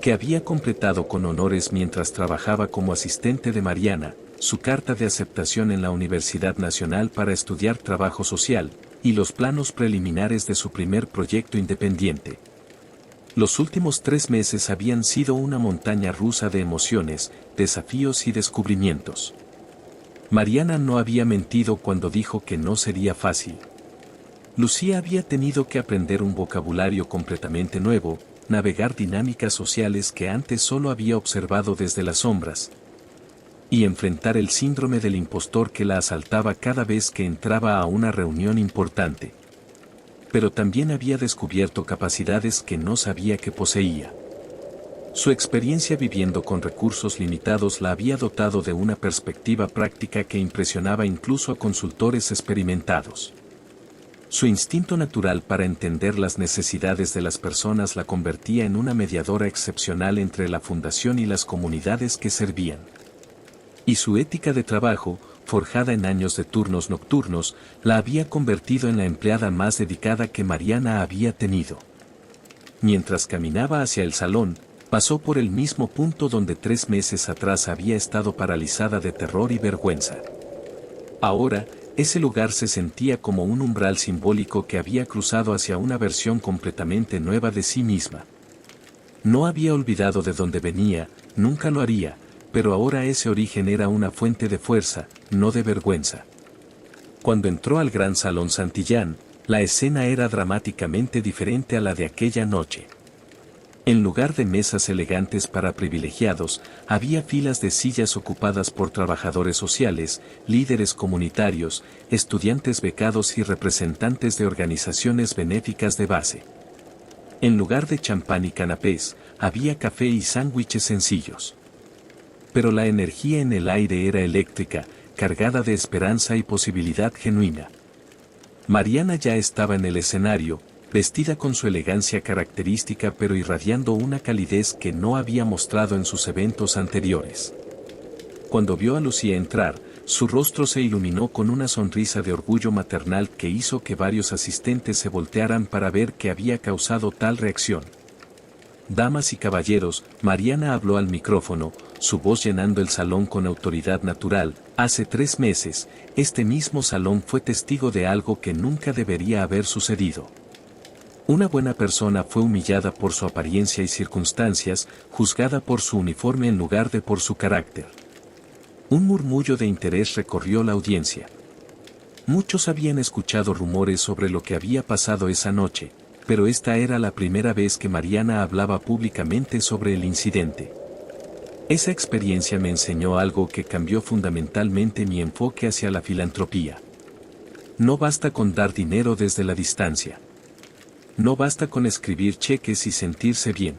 Speaker 1: que había completado con honores mientras trabajaba como asistente de Mariana, su carta de aceptación en la Universidad Nacional para estudiar trabajo social, y los planos preliminares de su primer proyecto independiente. Los últimos 3 meses habían sido una montaña rusa de emociones, desafíos y descubrimientos. Mariana no había mentido cuando dijo que no sería fácil. Lucía había tenido que aprender un vocabulario completamente nuevo, navegar dinámicas sociales que antes solo había observado desde las sombras, y enfrentar el síndrome del impostor que la asaltaba cada vez que entraba a una reunión importante. Pero también había descubierto capacidades que no sabía que poseía. Su experiencia viviendo con recursos limitados la había dotado de una perspectiva práctica que impresionaba incluso a consultores experimentados. Su instinto natural para entender las necesidades de las personas la convertía en una mediadora excepcional entre la fundación y las comunidades que servían. Y su ética de trabajo, forjada en años de turnos nocturnos, la había convertido en la empleada más dedicada que Mariana había tenido. Mientras caminaba hacia el salón, pasó por el mismo punto donde 3 meses atrás había estado paralizada de terror y vergüenza. Ahora, ese lugar se sentía como un umbral simbólico que había cruzado hacia una versión completamente nueva de sí misma. No había olvidado de dónde venía, nunca lo haría, pero ahora ese origen era una fuente de fuerza, no de vergüenza. Cuando entró al gran salón Santillán, la escena era dramáticamente diferente a la de aquella noche. En lugar de mesas elegantes para privilegiados, había filas de sillas ocupadas por trabajadores sociales, líderes comunitarios, estudiantes becados y representantes de organizaciones benéficas de base. En lugar de champán y canapés, había café y sándwiches sencillos. Pero la energía en el aire era eléctrica, cargada de esperanza y posibilidad genuina. Mariana ya estaba en el escenario, vestida con su elegancia característica pero irradiando una calidez que no había mostrado en sus eventos anteriores. Cuando vio a Lucía entrar, su rostro se iluminó con una sonrisa de orgullo maternal que hizo que varios asistentes se voltearan para ver qué había causado tal reacción. Damas y caballeros, Mariana habló al micrófono, su voz llenando el salón con autoridad natural. Hace 3 meses, este mismo salón fue testigo de algo que nunca debería haber sucedido. Una buena persona fue humillada por su apariencia y circunstancias, juzgada por su uniforme en lugar de por su carácter. Un murmullo de interés recorrió la audiencia. Muchos habían escuchado rumores sobre lo que había pasado esa noche, pero esta era la primera vez que Mariana hablaba públicamente sobre el incidente. Esa experiencia me enseñó algo que cambió fundamentalmente mi enfoque hacia la filantropía. No basta con dar dinero desde la distancia. No basta con escribir cheques y sentirse bien.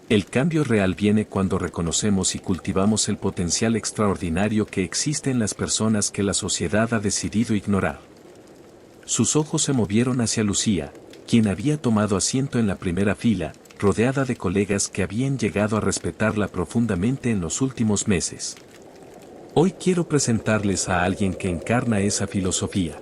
Speaker 1: El cambio real viene cuando reconocemos y cultivamos el potencial extraordinario que existe en las personas que la sociedad ha decidido ignorar. Sus ojos se movieron hacia Lucía, quien había tomado asiento en la primera fila, rodeada de colegas que habían llegado a respetarla profundamente en los últimos meses. Hoy quiero presentarles a alguien que encarna esa filosofía.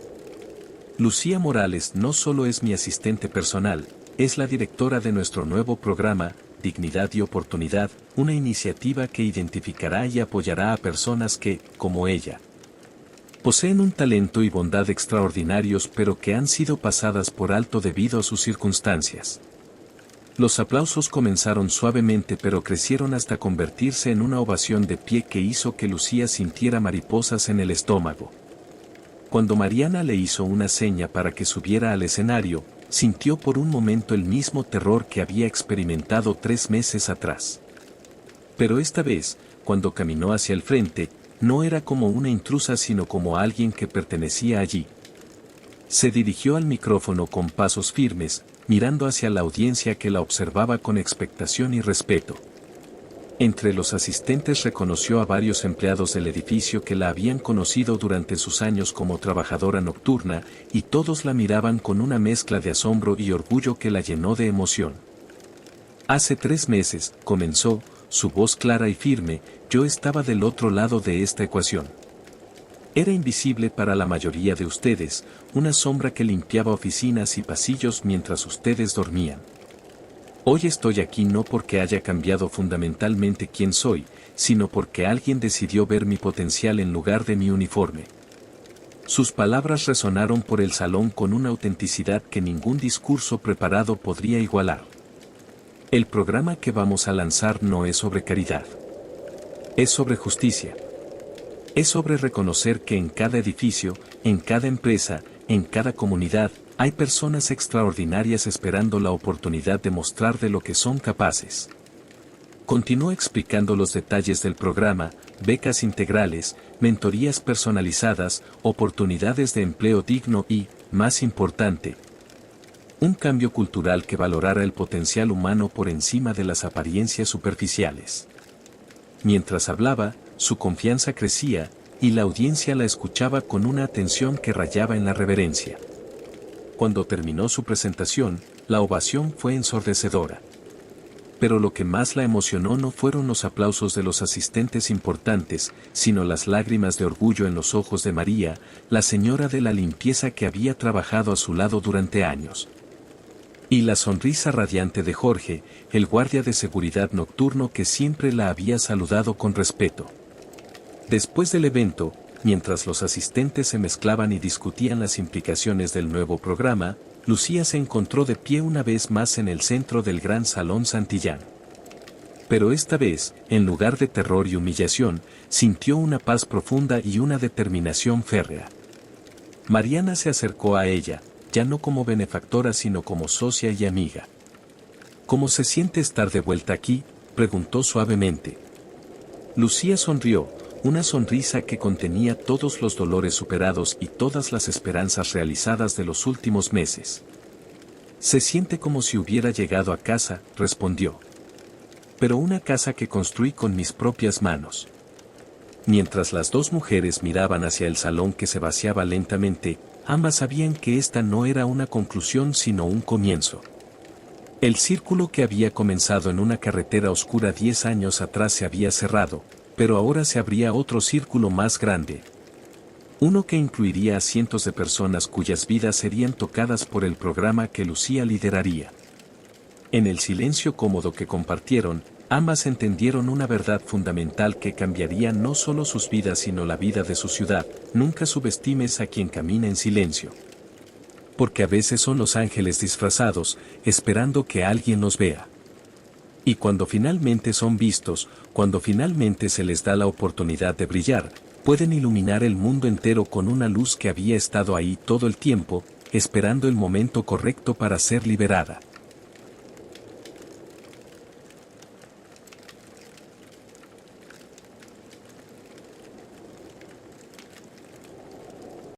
Speaker 1: Lucía Morales no solo es mi asistente personal, es la directora de nuestro nuevo programa, Dignidad y Oportunidad, una iniciativa que identificará y apoyará a personas que, como ella, poseen un talento y bondad extraordinarios pero que han sido pasadas por alto debido a sus circunstancias. Los aplausos comenzaron suavemente pero crecieron hasta convertirse en una ovación de pie que hizo que Lucía sintiera mariposas en el estómago. Cuando Mariana le hizo una seña para que subiera al escenario, sintió por un momento el mismo terror que había experimentado 3 meses atrás. Pero esta vez, cuando caminó hacia el frente, no era como una intrusa sino como alguien que pertenecía allí. Se dirigió al micrófono con pasos firmes, mirando hacia la audiencia que la observaba con expectación y respeto. Entre los asistentes reconoció a varios empleados del edificio que la habían conocido durante sus años como trabajadora nocturna, y todos la miraban con una mezcla de asombro y orgullo que la llenó de emoción. Hace 3 meses, comenzó, su voz clara y firme, yo estaba del otro lado de esta ecuación. Era invisible para la mayoría de ustedes, una sombra que limpiaba oficinas y pasillos mientras ustedes dormían. Hoy estoy aquí no porque haya cambiado fundamentalmente quién soy, sino porque alguien decidió ver mi potencial en lugar de mi uniforme. Sus palabras resonaron por el salón con una autenticidad que ningún discurso preparado podría igualar. El programa que vamos a lanzar no es sobre caridad. Es sobre justicia. Es sobre reconocer que en cada edificio, en cada empresa, en cada comunidad, hay personas extraordinarias esperando la oportunidad de mostrar de lo que son capaces. Continuó explicando los detalles del programa, becas integrales, mentorías personalizadas, oportunidades de empleo digno y, más importante, un cambio cultural que valorara el potencial humano por encima de las apariencias superficiales. Mientras hablaba, su confianza crecía, y la audiencia la escuchaba con una atención que rayaba en la reverencia. Cuando terminó su presentación, la ovación fue ensordecedora. Pero lo que más la emocionó no fueron los aplausos de los asistentes importantes, sino las lágrimas de orgullo en los ojos de María, la señora de la limpieza que había trabajado a su lado durante años. Y la sonrisa radiante de Jorge, el guardia de seguridad nocturno que siempre la había saludado con respeto. Después del evento, mientras los asistentes se mezclaban y discutían las implicaciones del nuevo programa, Lucía se encontró de pie una vez más en el centro del gran salón Santillán. Pero esta vez, en lugar de terror y humillación, sintió una paz profunda y una determinación férrea. Mariana se acercó a ella, ya no como benefactora sino como socia y amiga. ¿Cómo se siente estar de vuelta aquí?, preguntó suavemente. Lucía sonrió, una sonrisa que contenía todos los dolores superados y todas las esperanzas realizadas de los últimos meses. Se siente como si hubiera llegado a casa, respondió. Pero una casa que construí con mis propias manos. Mientras las dos mujeres miraban hacia el salón que se vaciaba lentamente, ambas sabían que esta no era una conclusión sino un comienzo. El círculo que había comenzado en una carretera oscura 10 años atrás se había cerrado, pero ahora se abría otro círculo más grande. Uno que incluiría a cientos de personas cuyas vidas serían tocadas por el programa que Lucía lideraría. En el silencio cómodo que compartieron, ambas entendieron una verdad fundamental que cambiaría no solo sus vidas sino la vida de su ciudad: nunca subestimes a quien camina en silencio. Porque a veces son los ángeles disfrazados, esperando que alguien los vea. Y cuando finalmente son vistos, cuando finalmente se les da la oportunidad de brillar, pueden iluminar el mundo entero con una luz que había estado ahí todo el tiempo, esperando el momento correcto para ser liberada.